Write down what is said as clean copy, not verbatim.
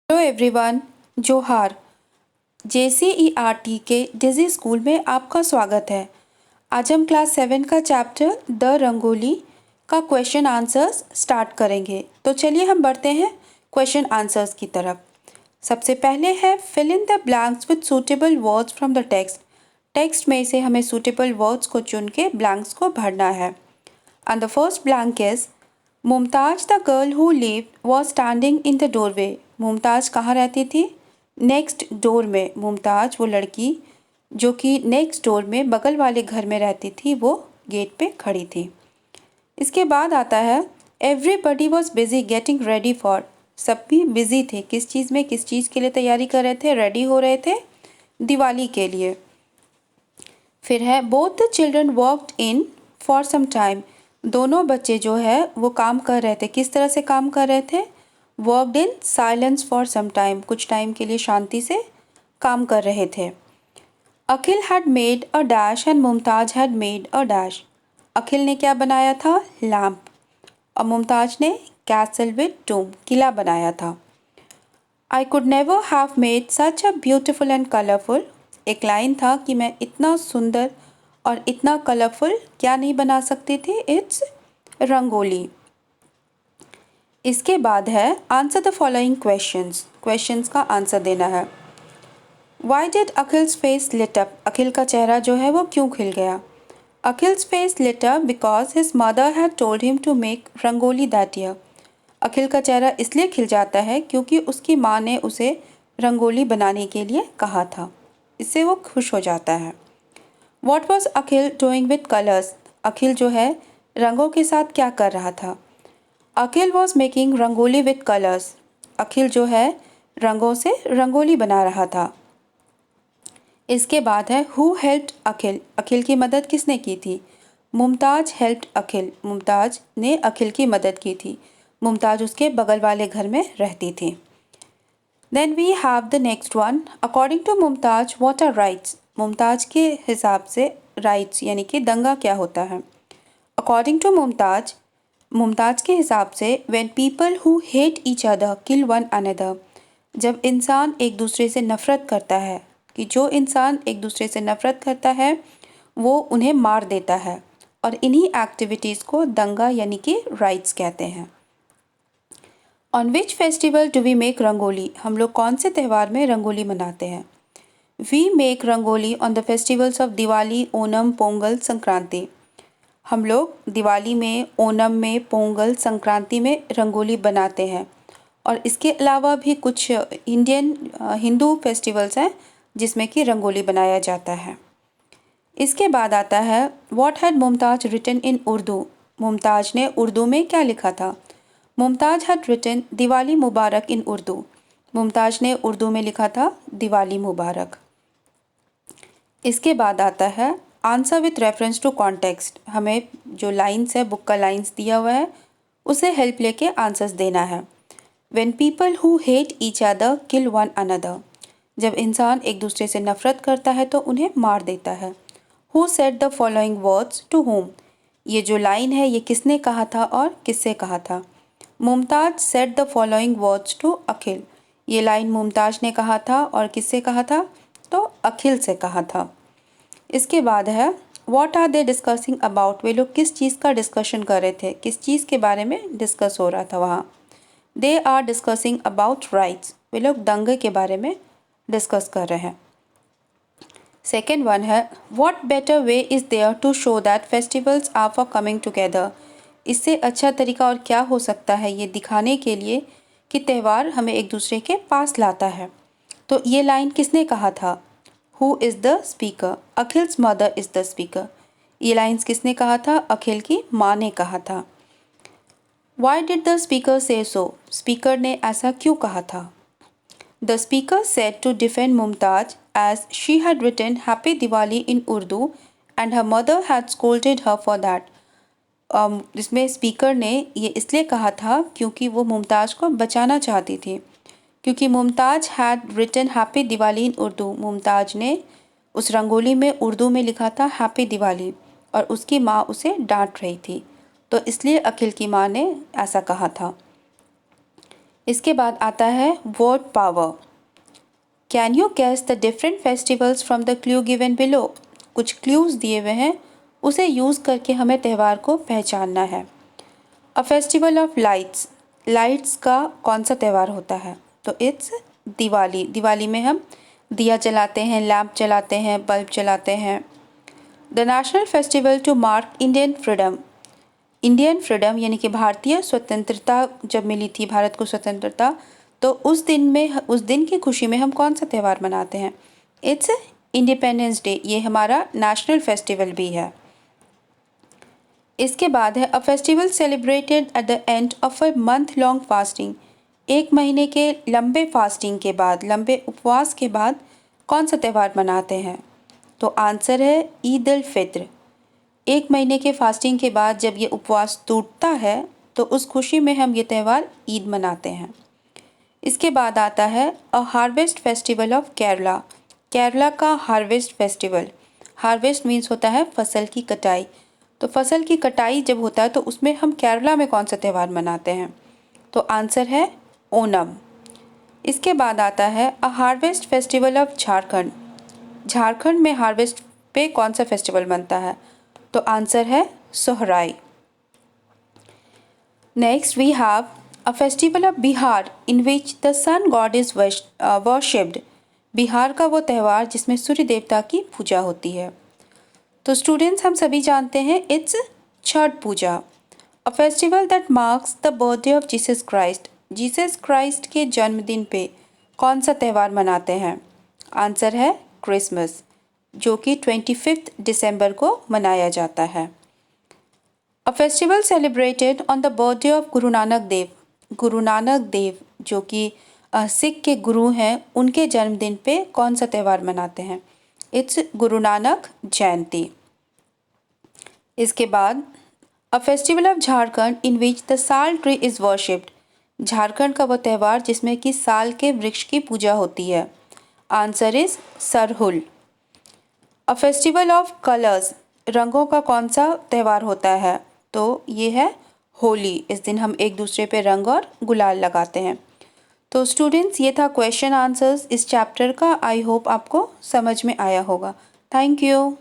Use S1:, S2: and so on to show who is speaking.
S1: Hello everyone. जोहार। JCERT के digi school में आपका स्वागत है। आज हम क्लास 7 का चैप्टर द रंगोली का क्वेश्चन आंसर्स स्टार्ट करेंगे। तो चलिए हम बढ़ते हैं क्वेश्चन आंसर्स की तरफ। सबसे पहले है fill in the blanks with suitable words from the text. Text में से हमें सूटेबल वर्ड्स को चुन के ब्लैंक्स को भरना है। And the first blank is Mumtaz the girl who lived was standing in the doorway. Mumtaz कहाँ रहती थी? नेक्स्ट डोर में। मुमताज वो लड़की जो कि नेक्स्ट डोर में बगल वाले घर में रहती थी, वो गेट पे खड़ी थी। इसके बाद आता है everybody was busy getting ready for. सब भी बिजी थे। किस चीज़ के लिए तैयारी कर रहे थे? रेडी हो रहे थे दिवाली के लिए। फिर है both the children worked in for some time. दोनों बच्चे जो है वो काम कर रहे थे। किस तरह से काम कर रहे थे? Worked in silence for some time. कुछ टाइम के लिए शांति से काम कर रहे थे। Akhil had made a dash and Mumtaz had made a dash. Akhil ने क्या बनाया था? लैम्प। और मुमताज ने कैसल विद डोम, किला बनाया था। I could never have made such a beautiful and colourful. एक लाइन था कि मैं इतना सुंदर और इतना कलरफुल क्या नहीं बना सकती थी? इट्स रंगोली। इसके बाद है answer the following questions. Questions का आंसर देना है। Why did Akhil's face lit up. Akhil का चेहरा जो है वो क्यों खिल गया? Akhil's face lit up because his mother had told him to make rangoli that year. Akhil का चेहरा इसलिए खिल जाता है क्योंकि उसकी माँ ने उसे रंगोली बनाने के लिए कहा था। इससे वो खुश हो जाता है। What was Akhil doing with colours. Akhil जो है रंगों के साथ क्या कर रहा था? Akhil was making rangoli with colours. Akhil जो है रंगों से रंगोली बना रहा था। इसके बाद है हु हेल्प्ड अखिल। अखिल की मदद किसने की थी? मुमताज हेल्प्ड अखिल। मुमताज ने अखिल की मदद की थी। मुमताज उसके बगल वाले घर में रहती थी। Then we have the next one. According to Mumtaz what are rites. Mumtaz के हिसाब से राइट्स यानी कि दंगा क्या होता है? अकॉर्डिंग टू मुमताज, मुमताज के हिसाब से when people who hate each other kill one another. जब इंसान एक दूसरे से नफरत करता है, कि जो इंसान एक दूसरे से नफरत करता है वो उन्हें मार देता है, और इन्हीं एक्टिविटीज़ को दंगा यानी कि राइट्स कहते हैं। On which festival do we make rangoli. हम लोग कौन से त्यौहार में रंगोली मनाते हैं? We make rangoli on the festivals of Diwali, Onam, Pongal, Sankranti. हम लोग दिवाली में, ओनम में, पोंगल, संक्रांति में रंगोली बनाते हैं। और इसके अलावा भी कुछ हिंदू फेस्टिवल्स हैं जिसमें कि रंगोली बनाया जाता है। इसके बाद आता है what had Mumtaz written in Urdu. Mumtaz ने उर्दू में क्या लिखा था? Mumtaz had written Diwali mubarak in Urdu. Mumtaz ने उर्दू में लिखा था दिवाली मुबारक। इसके बाद आता है answer with reference to context. हमें जो लाइन्स है, बुक का लाइन्स दिया हुआ है, उसे हेल्प लेके आंसर्स देना है। When people who hate each other kill one another. जब इंसान एक दूसरे से नफरत करता है तो उन्हें मार देता है। Who said the following words to whom. ये जो लाइन है ये किसने कहा था और किससे कहा था? Mumtaz said the following words to Akhil. ये लाइन मुमताज ने कहा था और किससे कहा था? तो अखिल से कहा था। इसके बाद है what are they discussing about. वे लोग किस चीज़ का डिस्कशन कर रहे थे? किस चीज़ के बारे में डिस्कस हो रहा था वहाँ? They are discussing about riots. वे लोग दंगे के बारे में डिस्कस कर रहे हैं। सेकेंड वन है what better way is there to show that festivals are for coming together. इससे अच्छा तरीका और क्या हो सकता है ये दिखाने के लिए कि त्यौहार हमें एक दूसरे के पास लाता है। तो ये लाइन किसने कहा था? Who is the speaker. Akhil's mother is the speaker. ये लाइन्स किसने कहा था? अखिल की माँ ने कहा था। वाई डिड द स्पीकर से सो। स्पीकर ने ऐसा क्यों कहा था? The speaker said to defend Mumtaz as she had written Happy Diwali in Urdu and her mother had scolded her for that. इसमें स्पीकर ने ये इसलिए कहा था क्योंकि वो मुमताज़ को बचाना चाहती थी, क्योंकि Mumtaz had written happy Diwali in Urdu. Mumtaz ने उस रंगोली में उर्दू में लिखा था हैप्पी दिवाली, और उसकी माँ उसे डांट रही थी, तो इसलिए अखिल की माँ ने ऐसा कहा था। इसके बाद आता है word power. Can you guess the different festivals from the clue given below. कुछ क्लूज दिए हुए हैं, उसे यूज़ करके हमें त्यौहार को पहचानना है। अ फेस्टिवल ऑफ लाइट्स, लाइट्स का कौन सा त्यौहार होता है? तो इट्स दिवाली। दिवाली में हम दिया जलाते हैं, लैम्प जलाते हैं, बल्ब जलाते हैं। The national festival to mark Indian freedom, Indian freedom यानी कि भारतीय स्वतंत्रता जब मिली थी भारत को स्वतंत्रता, तो उस दिन की खुशी में हम कौन सा त्यौहार मनाते हैं? It's independence day. ये हमारा नेशनल फेस्टिवल भी है। इसके बाद है a festival celebrated at the end of a month long fasting. एक महीने के लंबे फास्टिंग के बाद, लंबे उपवास के बाद कौन सा त्यौहार मनाते हैं? तो आंसर है ईद उल फित्र। एक महीने के फास्टिंग के बाद जब ये उपवास टूटता है तो उस खुशी में हम ये त्यौहार ईद मनाते हैं। इसके बाद आता है a harvest festival of Kerala. Kerala का हार्वेस्ट फेस्टिवल, हार्वेस्ट मीन्स होता है फसल की कटाई। तो फसल की कटाई जब होता है तो उसमें हम केरला में कौन सा त्यौहार मनाते हैं? तो आंसर है ओणम। इसके बाद आता है a harvest festival of Jharkhand. Jharkhand में हार्वेस्ट पे कौन सा फेस्टिवल बनता है? तो आंसर है Sohrai. Next we have a festival of Bihar in which the sun god is worshipped. Bihar का वो त्यौहार जिसमें सूर्य देवता की पूजा होती है। तो स्टूडेंट्स, हम सभी जानते हैं it's Chhath puja. A festival that marks the birthday of Jesus Christ. Jesus Christ के जन्मदिन पे कौन सा त्यौहार मनाते हैं? आंसर है क्रिसमस, जो कि 25 दिसंबर को मनाया जाता है। A festival celebrated on the birthday of Guru Nanak Dev. Guru Nanak Dev जो कि सिख के गुरु हैं, उनके जन्मदिन पे कौन सा त्यौहार मनाते हैं? इट्स गुरु नानक जयंती। इसके बाद अ festival of Jharkhand in which the साल ट्री इज़ वर्शिप्ड। झारखंड का वो त्यौहार जिसमें कि साल के वृक्ष की पूजा होती है। Answer is Sarhul. A festival of colours, रंगों का कौन सा त्यौहार होता है? तो ये है होली। इस दिन हम एक दूसरे पे रंग और गुलाल लगाते हैं। तो स्टूडेंट्स, ये था क्वेश्चन आंसर्स इस चैप्टर का। आई होप आपको समझ में आया होगा। Thank you.